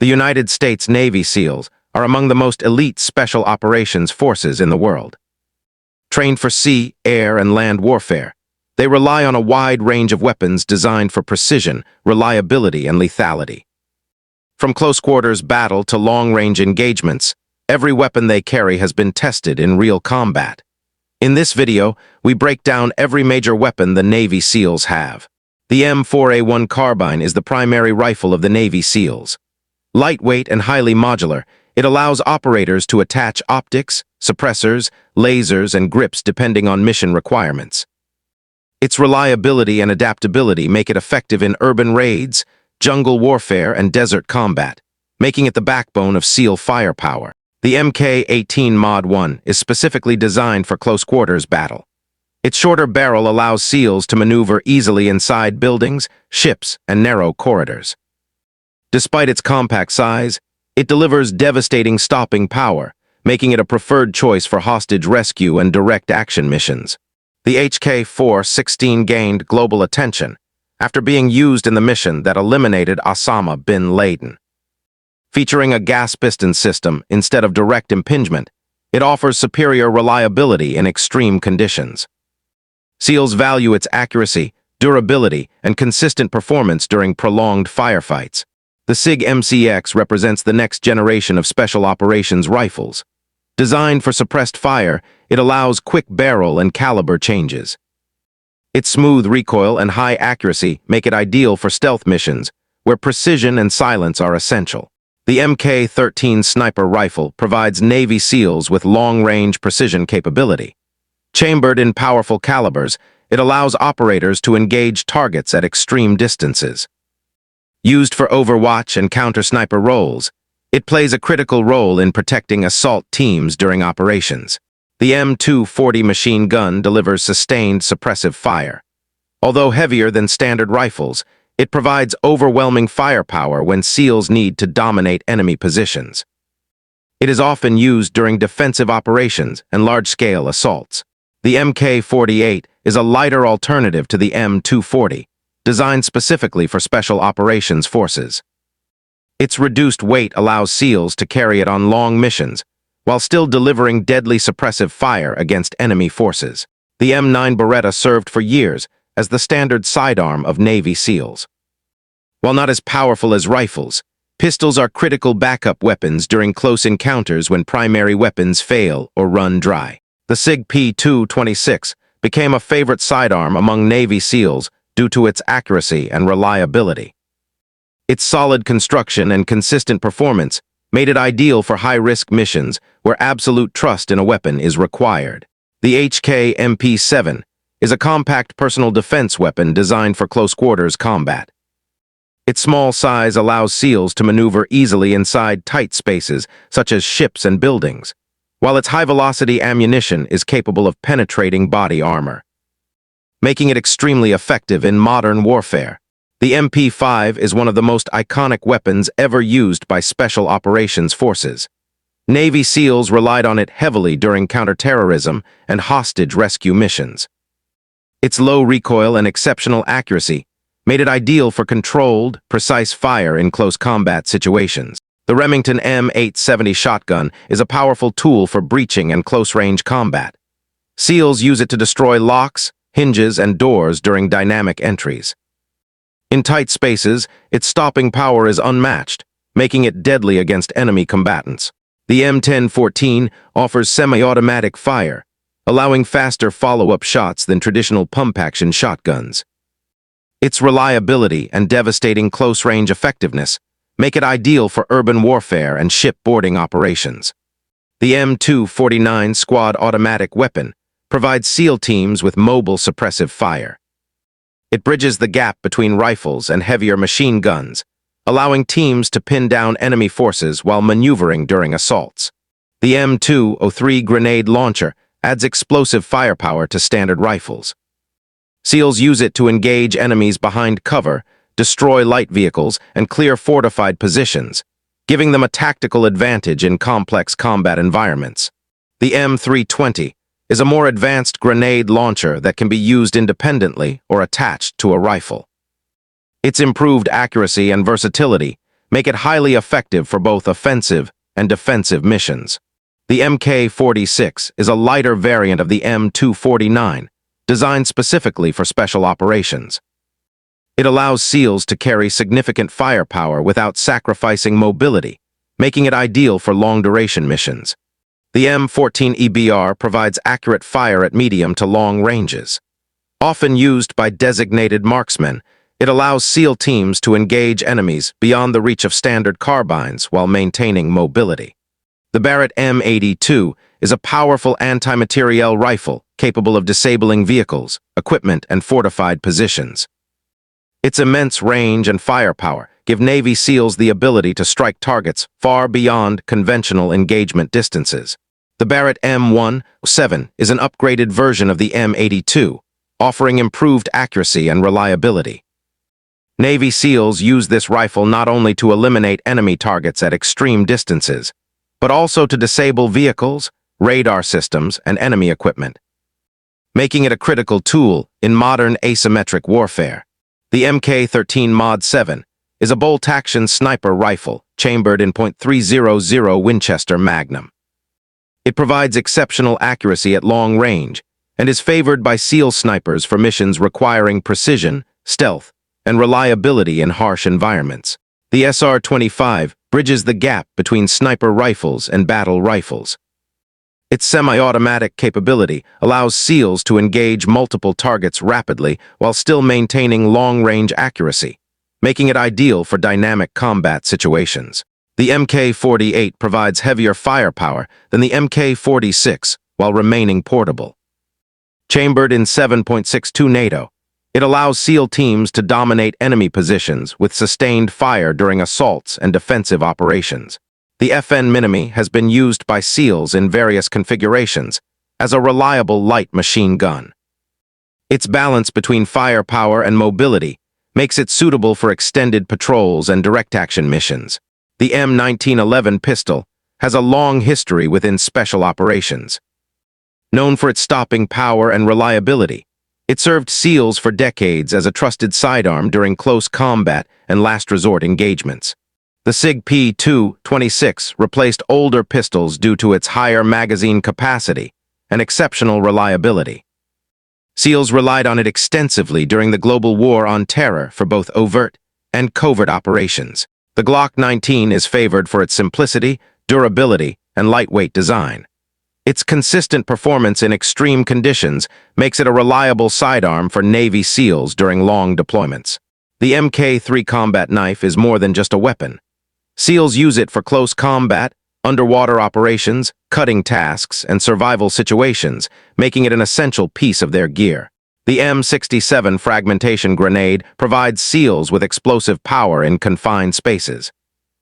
The United States Navy SEALs are among the most elite special operations forces in the world. Trained for sea, air, and land warfare, they rely on a wide range of weapons designed for precision, reliability, and lethality. From close-quarters battle to long-range engagements, every weapon they carry has been tested in real combat. In this video, we break down every major weapon the Navy SEALs have. The M4A1 carbine is the primary rifle of the Navy SEALs. Lightweight and highly modular, it allows operators to attach optics, suppressors, lasers, and grips depending on mission requirements. Its reliability and adaptability make it effective in urban raids, jungle warfare, and desert combat, making it the backbone of SEAL firepower. The MK18 Mod 1 is specifically designed for close-quarters battle. Its shorter barrel allows SEALs to maneuver easily inside buildings, ships, and narrow corridors. Despite its compact size, it delivers devastating stopping power, making it a preferred choice for hostage rescue and direct action missions. The HK-416 gained global attention after being used in the mission that eliminated Osama bin Laden. Featuring a gas piston system instead of direct impingement, it offers superior reliability in extreme conditions. SEALs value its accuracy, durability, and consistent performance during prolonged firefights. The SIG MCX represents the next generation of special operations rifles. Designed for suppressed fire, it allows quick barrel and caliber changes. Its smooth recoil and high accuracy make it ideal for stealth missions, where precision and silence are essential. The MK18 sniper rifle provides Navy SEALs with long-range precision capability. Chambered in powerful calibers, it allows operators to engage targets at extreme distances. Used for overwatch and counter-sniper roles, it plays a critical role in protecting assault teams during operations. The M240 machine gun delivers sustained suppressive fire. Although heavier than standard rifles, it provides overwhelming firepower when SEALs need to dominate enemy positions. It is often used during defensive operations and large-scale assaults. The MK48 is a lighter alternative to the M240, designed specifically for special operations forces. Its reduced weight allows SEALs to carry it on long missions, while still delivering deadly suppressive fire against enemy forces. The M9 Beretta served for years as the standard sidearm of Navy SEALs. While not as powerful as rifles, pistols are critical backup weapons during close encounters when primary weapons fail or run dry. The SIG P226 became a favorite sidearm among Navy SEALs due to its accuracy and reliability. Its solid construction and consistent performance made it ideal for high-risk missions where absolute trust in a weapon is required. The HK MP7 is a compact personal defense weapon designed for close-quarters combat. Its small size allows SEALs to maneuver easily inside tight spaces such as ships and buildings, while its high-velocity ammunition is capable of penetrating body armor, making it extremely effective in modern warfare. The MP5 is one of the most iconic weapons ever used by Special Operations Forces. Navy SEALs relied on it heavily during counterterrorism and hostage rescue missions. Its low recoil and exceptional accuracy made it ideal for controlled, precise fire in close combat situations. The Remington M870 shotgun is a powerful tool for breaching and close-range combat. SEALs use it to destroy locks, hinges, and doors during dynamic entries. In tight spaces, its stopping power is unmatched, making it deadly against enemy combatants. The M1014 offers semi-automatic fire, allowing faster follow-up shots than traditional pump-action shotguns. Its reliability and devastating close-range effectiveness make it ideal for urban warfare and shipboarding operations. The M249 squad automatic weapon provides SEAL teams with mobile suppressive fire. It bridges the gap between rifles and heavier machine guns, allowing teams to pin down enemy forces while maneuvering during assaults. The M203 grenade launcher adds explosive firepower to standard rifles. SEALs use it to engage enemies behind cover, destroy light vehicles, and clear fortified positions, giving them a tactical advantage in complex combat environments. The M320 is a more advanced grenade launcher that can be used independently or attached to a rifle. Its improved accuracy and versatility make it highly effective for both offensive and defensive missions. The MK-46 is a lighter variant of the M249, designed specifically for special operations. It allows SEALs to carry significant firepower without sacrificing mobility, making it ideal for long-duration missions. The M14 EBR provides accurate fire at medium to long ranges. Often used by designated marksmen, it allows SEAL teams to engage enemies beyond the reach of standard carbines while maintaining mobility. The Barrett M82 is a powerful anti-materiel rifle capable of disabling vehicles, equipment, and fortified positions. Its immense range and firepower give Navy SEALs the ability to strike targets far beyond conventional engagement distances. The Barrett M17 is an upgraded version of the M82, offering improved accuracy and reliability. Navy SEALs use this rifle not only to eliminate enemy targets at extreme distances, but also to disable vehicles, radar systems, and enemy equipment, making it a critical tool in modern asymmetric warfare. The MK18 Mod 7 is a bolt-action sniper rifle chambered in .300 Winchester Magnum. It provides exceptional accuracy at long range and is favored by SEAL snipers for missions requiring precision, stealth, and reliability in harsh environments. The SR-25 bridges the gap between sniper rifles and battle rifles. Its semi-automatic capability allows SEALs to engage multiple targets rapidly while still maintaining long-range accuracy, making it ideal for dynamic combat situations. The MK-48 provides heavier firepower than the MK-46 while remaining portable. Chambered in 7.62 NATO, it allows SEAL teams to dominate enemy positions with sustained fire during assaults and defensive operations. The FN Minimi has been used by SEALs in various configurations as a reliable light machine gun. Its balance between firepower and mobility makes it suitable for extended patrols and direct-action missions. The M1911 pistol has a long history within special operations. Known for its stopping power and reliability, it served SEALs for decades as a trusted sidearm during close combat and last-resort engagements. The SIG P226 replaced older pistols due to its higher magazine capacity and exceptional reliability. SEALs relied on it extensively during the global war on terror for both overt and covert operations. The Glock 19 is favored for its simplicity, durability, and lightweight design. Its consistent performance in extreme conditions makes it a reliable sidearm for Navy SEALs during long deployments. The MK3 combat knife is more than just a weapon. SEALs use it for close combat, underwater operations, cutting tasks, and survival situations, making it an essential piece of their gear. The M67 fragmentation grenade provides SEALs with explosive power in confined spaces.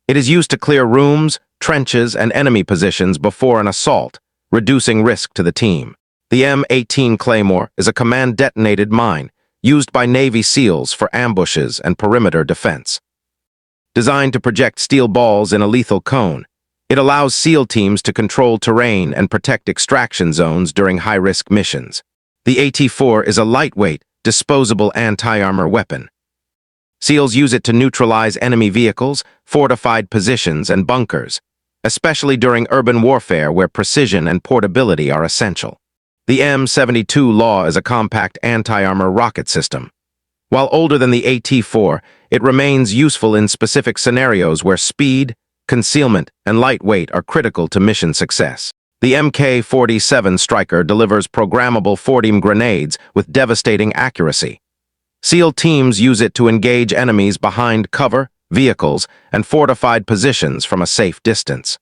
It is used to clear rooms, trenches, and enemy positions before an assault, reducing risk to the team. The M18 Claymore is a command-detonated mine used by Navy SEALs for ambushes and perimeter defense. Designed to project steel balls in a lethal cone, it allows SEAL teams to control terrain and protect extraction zones during high-risk missions. The AT-4 is a lightweight, disposable anti-armor weapon. SEALs use it to neutralize enemy vehicles, fortified positions, and bunkers, especially during urban warfare where precision and portability are essential. The M72 Law is a compact anti-armor rocket system. While older than the AT-4, it remains useful in specific scenarios where speed, concealment, and lightweight are critical to mission success. The MK47 Striker delivers programmable 40 grenades with devastating accuracy. SEAL teams use it to engage enemies behind cover, vehicles, and fortified positions from a safe distance.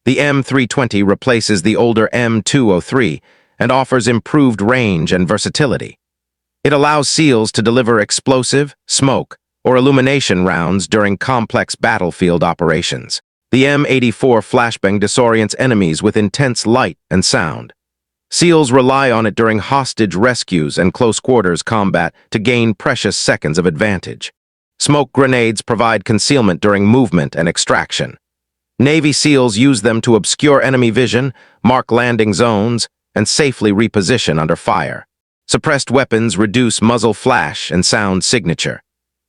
The M320 replaces the older M203 and offers improved range and versatility. It allows SEALs to deliver explosive, smoke, or illumination rounds during complex battlefield operations. The M84 flashbang disorients enemies with intense light and sound. SEALs rely on it during hostage rescues and close-quarters combat to gain precious seconds of advantage. Smoke grenades provide concealment during movement and extraction. Navy SEALs use them to obscure enemy vision, mark landing zones, and safely reposition under fire. Suppressed weapons reduce muzzle flash and sound signature.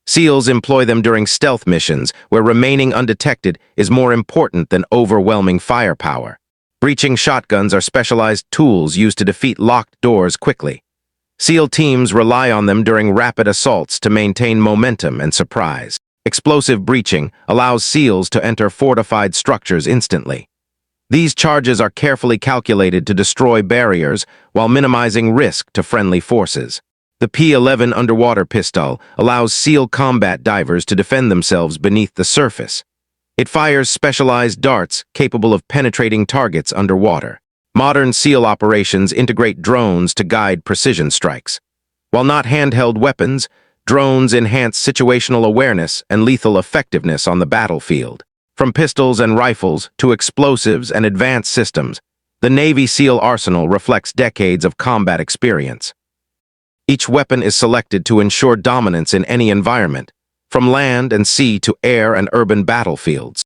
SEALs employ them during stealth missions, where remaining undetected is more important than overwhelming firepower. Breaching shotguns are specialized tools used to defeat locked doors quickly. SEAL teams rely on them during rapid assaults to maintain momentum and surprise. Explosive breaching allows SEALs to enter fortified structures instantly. These charges are carefully calculated to destroy barriers while minimizing risk to friendly forces. The P-11 underwater pistol allows SEAL combat divers to defend themselves beneath the surface. It fires specialized darts capable of penetrating targets underwater. Modern SEAL operations integrate drones to guide precision strikes. While not handheld weapons, drones enhance situational awareness and lethal effectiveness on the battlefield. From pistols and rifles to explosives and advanced systems, the Navy SEAL arsenal reflects decades of combat experience. Each weapon is selected to ensure dominance in any environment, from land and sea to air and urban battlefields.